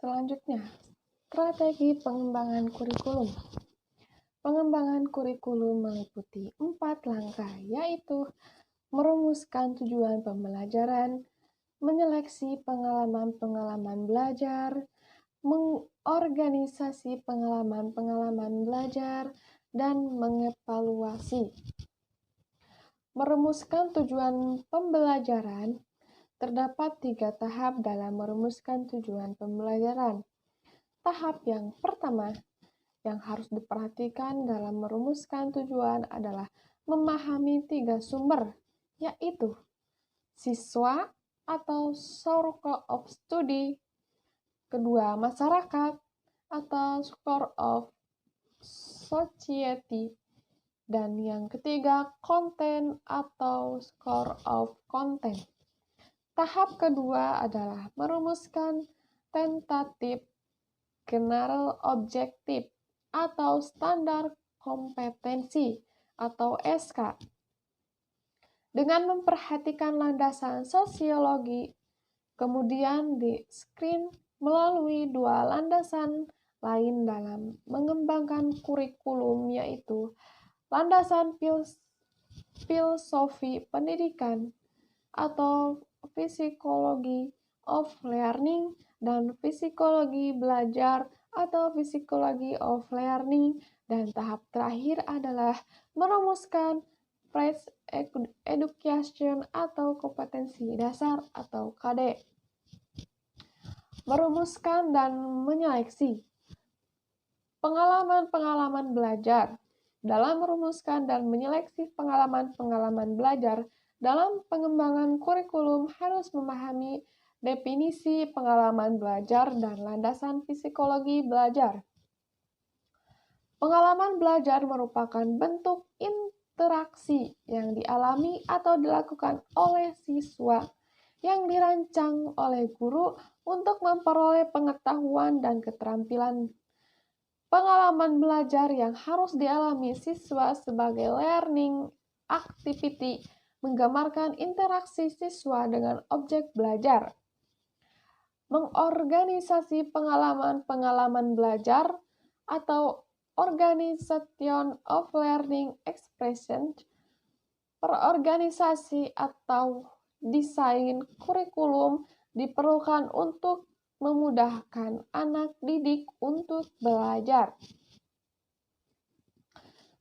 Selanjutnya, strategi pengembangan kurikulum. Pengembangan kurikulum meliputi 4 langkah, yaitu merumuskan tujuan pembelajaran, menyeleksi pengalaman-pengalaman belajar, mengorganisasi pengalaman-pengalaman belajar, dan mengevaluasi. Merumuskan tujuan pembelajaran. Terdapat 3 tahap dalam merumuskan tujuan pembelajaran. Tahap yang pertama yang harus diperhatikan dalam merumuskan tujuan adalah memahami 3 sumber, yaitu siswa atau circle of study, kedua masyarakat atau score of society, dan yang ketiga konten atau score of content. Tahap kedua adalah merumuskan tentatif general objective atau standar kompetensi atau SK. Dengan memperhatikan landasan sosiologi, kemudian di-screen melalui 2 landasan lain dalam mengembangkan kurikulum, yaitu landasan filosofi pendidikan atau psikologi of learning dan psikologi belajar atau psikologi of learning, dan tahap terakhir adalah merumuskan Fresh Education atau kompetensi dasar atau KD. Merumuskan dan menyeleksi pengalaman-pengalaman belajar. Dalam merumuskan dan menyeleksi pengalaman-pengalaman belajar dalam pengembangan kurikulum harus memahami definisi pengalaman belajar dan landasan psikologi belajar. Pengalaman belajar merupakan bentuk interaksi yang dialami atau dilakukan oleh siswa yang dirancang oleh guru untuk memperoleh pengetahuan dan keterampilan. Pengalaman belajar yang harus dialami siswa sebagai learning activity menggambarkan interaksi siswa dengan objek belajar. Mengorganisasi pengalaman-pengalaman belajar atau Organization of Learning Expression, perorganisasi atau desain kurikulum diperlukan untuk memudahkan anak didik untuk belajar.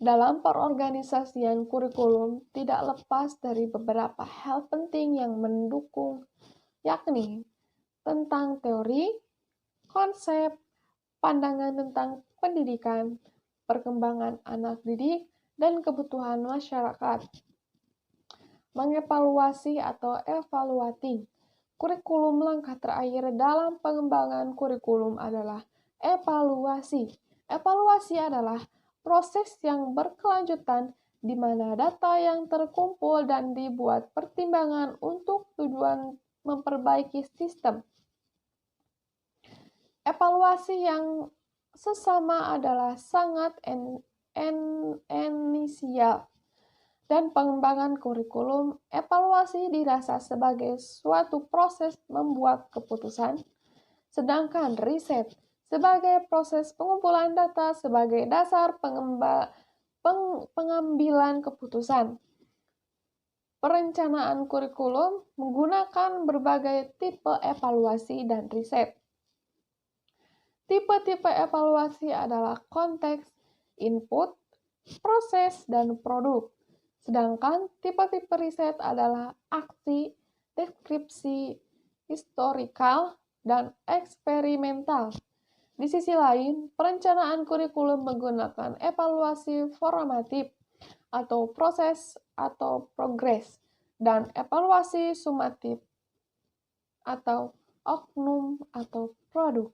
Dalam perorganisasian kurikulum tidak lepas dari beberapa hal penting yang mendukung, yakni tentang teori, konsep, pandangan tentang pendidikan, perkembangan anak didik, dan kebutuhan masyarakat. Mengevaluasi atau evaluating kurikulum. Langkah terakhir dalam pengembangan kurikulum adalah evaluasi. Evaluasi adalah proses yang berkelanjutan di mana data yang terkumpul dan dibuat pertimbangan untuk tujuan memperbaiki sistem. Evaluasi yang sesama adalah sangat inisial. Dan pengembangan kurikulum, evaluasi dirasa sebagai suatu proses membuat keputusan, sedangkan riset sebagai proses pengumpulan data sebagai dasar pengambilan keputusan. Perencanaan kurikulum menggunakan berbagai tipe evaluasi dan riset. Tipe-tipe evaluasi adalah konteks, input, proses, dan produk. Sedangkan tipe-tipe riset adalah aksi, deskripsi, historikal, dan eksperimental. Di sisi lain, perencanaan kurikulum menggunakan evaluasi formatif atau proses atau progres, dan evaluasi sumatif atau oknum atau produk.